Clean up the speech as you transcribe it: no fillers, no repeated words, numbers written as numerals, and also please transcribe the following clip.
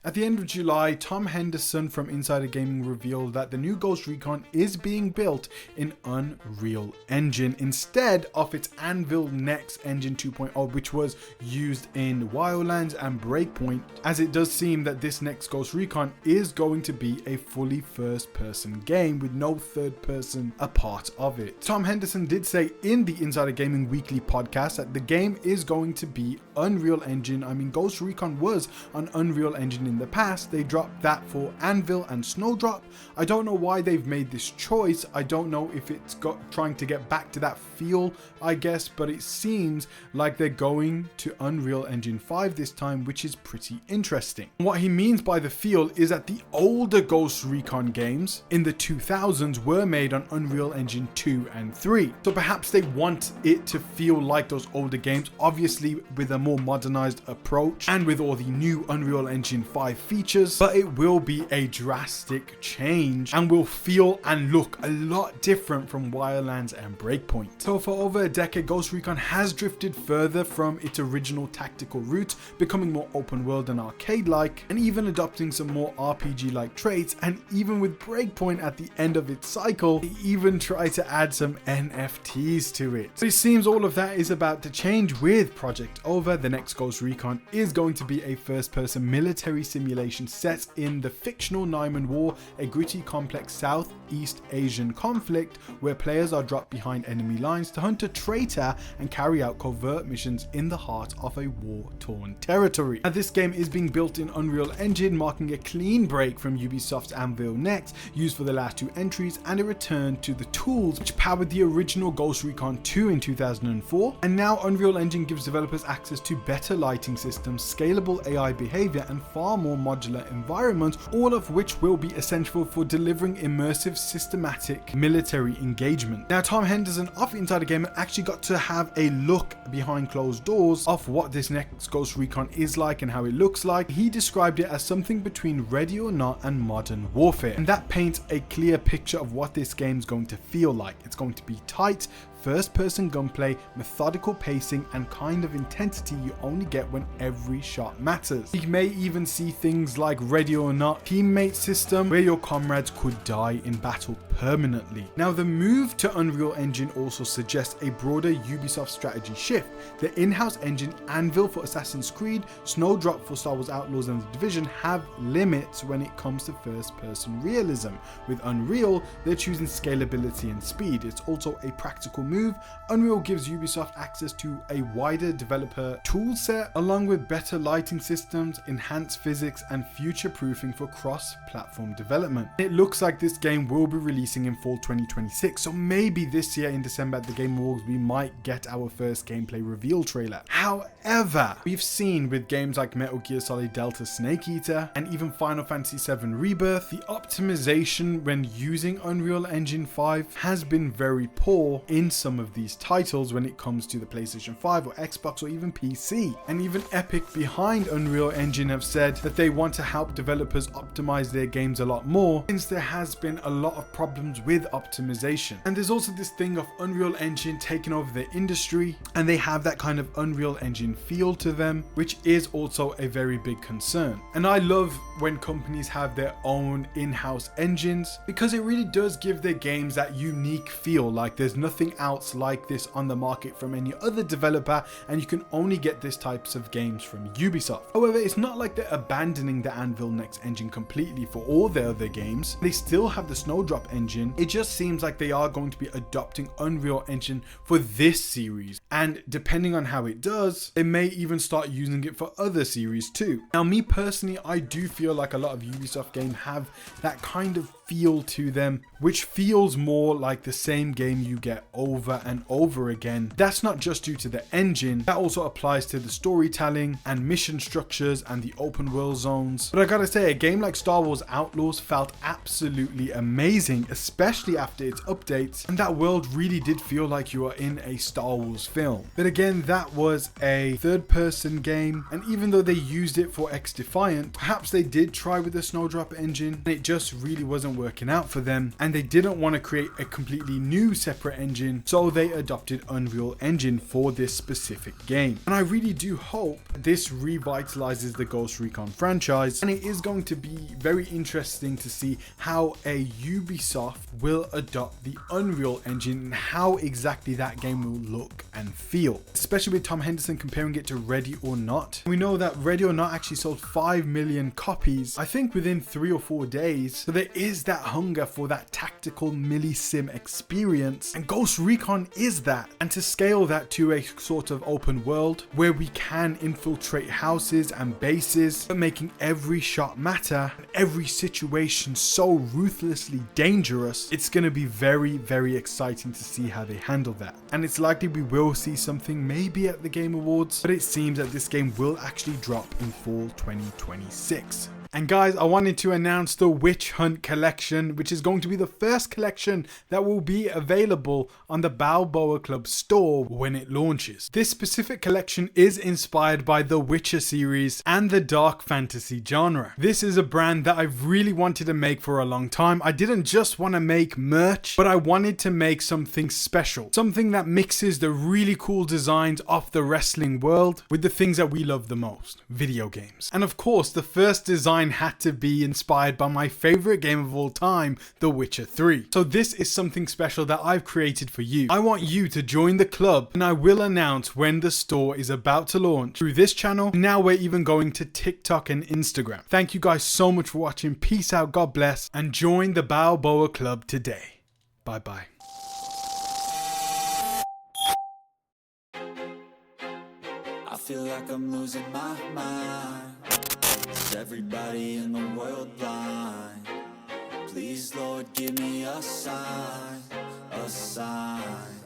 At the end of July, Tom Henderson from Insider Gaming revealed that the new Ghost Recon is being built in Unreal Engine instead of its Anvil Next Engine 2.0, which was used in Wildlands and Breakpoint, as it does seem that this next Ghost Recon is going to be a fully first-person game with no third person a part of it. Tom Henderson did say in the Insider Gaming Weekly podcast that the game is going to be Unreal Engine. I mean, Ghost Recon was on Unreal Engine in the past. They dropped that for Anvil and Snowdrop. I don't know why they've made this choice. I don't know if it's trying to get back to that feel, I guess, but it seems like they're going to Unreal Engine 5 this time, which is pretty interesting. What he means by the feel is that the older Ghost Recon games in the 2000s were made on Unreal Engine 2 and 3. So perhaps they want it to feel like those older games, obviously with a more modernized approach and with all the new Unreal Engine 5 features, but it will be a drastic change and will feel and look a lot different from Wildlands and Breakpoint. So for over a decade, Ghost Recon has drifted further from its original tactical route, becoming more open world and arcade-like, and even adopting some more RPG-like traits. And even with Breakpoint at the end of its cycle, they even try to add some NFTs to it. So it seems all of that is about to change with Projekt Over. The next Ghost Recon is going to be a first-person military simulation set in the fictional Naiman War, a gritty, complex Southeast Asian conflict where players are dropped behind enemy lines to hunt a traitor and carry out covert missions in the heart of a war-torn territory. Now, this game is being built in Unreal Engine, marking a clean break from Ubisoft's Anvil Next, used for the last two entries, and a return to the tools which powered the original Ghost Recon 2 in 2004. And now Unreal Engine gives developers access to better lighting systems, scalable AI behavior, and far more modular environments, all of which will be essential for delivering immersive, systematic military engagement. Now, Tom Henderson of Insider Gamer actually got to have a look behind closed doors of what this next Ghost Recon is like and how it looks like. He described it as something between Ready or Not and Modern Warfare, and that paints a clear picture of what this game is going to feel like. It's going to be tight, first-person gunplay, methodical pacing, and kind of intensity you only get when every shot matters. You may even see things like Ready or Not teammate system where your comrades could die in battle permanently. Now, the move to Unreal Engine also suggests a broader Ubisoft strategy shift. The in-house engine Anvil for Assassin's Creed, Snowdrop for Star Wars Outlaws, and The Division have limits when it comes to first-person realism. With Unreal, they're choosing scalability and speed. It's also a practical move. Unreal gives Ubisoft access to a wider developer toolset, along with better lighting systems, enhanced physics, and future proofing for cross-platform development. It looks like this game will be releasing in fall 2026, so maybe this year in December at the Game Awards we might get our first gameplay reveal trailer. However, we've seen with games like Metal Gear Solid Delta Snake Eater and even Final Fantasy VII Rebirth, the optimization when using Unreal Engine 5 has been very poor in some of these titles when it comes to the PlayStation 5 or Xbox or even PC. And even Epic behind Unreal Engine have said that they want to help developers optimize their games a lot more, since there has been a lot of problems with optimization. And there's also this thing of Unreal Engine taking over the industry, and they have that kind of Unreal Engine feel to them, which is also a very big concern. And I love when companies have their own in-house engines, because it really does give their games that unique feel, like there's nothing else like this on the market from any other developer, and you can only get this types of games from Ubisoft. However, it's not like they're abandoning the Anvil Next engine completely for all their other games. They still have the Snowdrop engine. It just seems like they are going to be adopting Unreal Engine for this series, and depending on how it does, they may even start using it for other series too. Now, me personally, I do feel like a lot of Ubisoft games have that kind of feel to them, which feels more like the same game you get over and over again. That's not just due to the engine, that also applies to the storytelling and mission structures and the open world zones. But I gotta say, a game like Star Wars Outlaws felt absolutely amazing, especially after its updates, and that world really did feel like you are in a Star Wars film. But again, that was a third-person game, and even though they used it for X Defiant, perhaps they did try with the Snowdrop engine and it just really wasn't working out for them, and they didn't want to create a completely new separate engine, so they adopted Unreal Engine for this specific game. And I really do hope this revitalizes the Ghost Recon franchise, and it is going to be very interesting to see how a Ubisoft will adopt the Unreal Engine and how exactly that game will look and feel, especially with Tom Henderson comparing it to Ready or Not. We know that Ready or Not actually sold 5 million copies, I think within 3 or 4 days, so there is that hunger for that tactical milli-sim experience, and Ghost Recon is that. And to scale that to a sort of open world where we can infiltrate houses and bases, but making every shot matter and every situation so ruthlessly dangerous, it's going to be very exciting to see how they handle that. And it's likely we will see something maybe at the Game Awards, but it seems that this game will actually drop in fall 2026. And guys, I wanted to announce the Witch Hunt collection, which is going to be the first collection that will be available on the Balboa Club store when it launches. This specific collection is inspired by the Witcher series and the dark fantasy genre. This is a brand that I've really wanted to make for a long time. I didn't just want to make merch, but I wanted to make something special. Something that mixes the really cool designs of the wrestling world with the things that we love the most, video games. And of course, the first design had to be inspired by my favorite game of all time, The Witcher 3. So this is something special that I've created for you. I want you to join the club, and I will announce when the store is about to launch through this channel. Now we're even going to TikTok and Instagram. Thank you guys so much for watching. Peace out, God bless, and join the Balboa Club today. Bye bye. I feel like I'm losing my mind. Is everybody in the world blind? Please, Lord, give me a sign, a sign.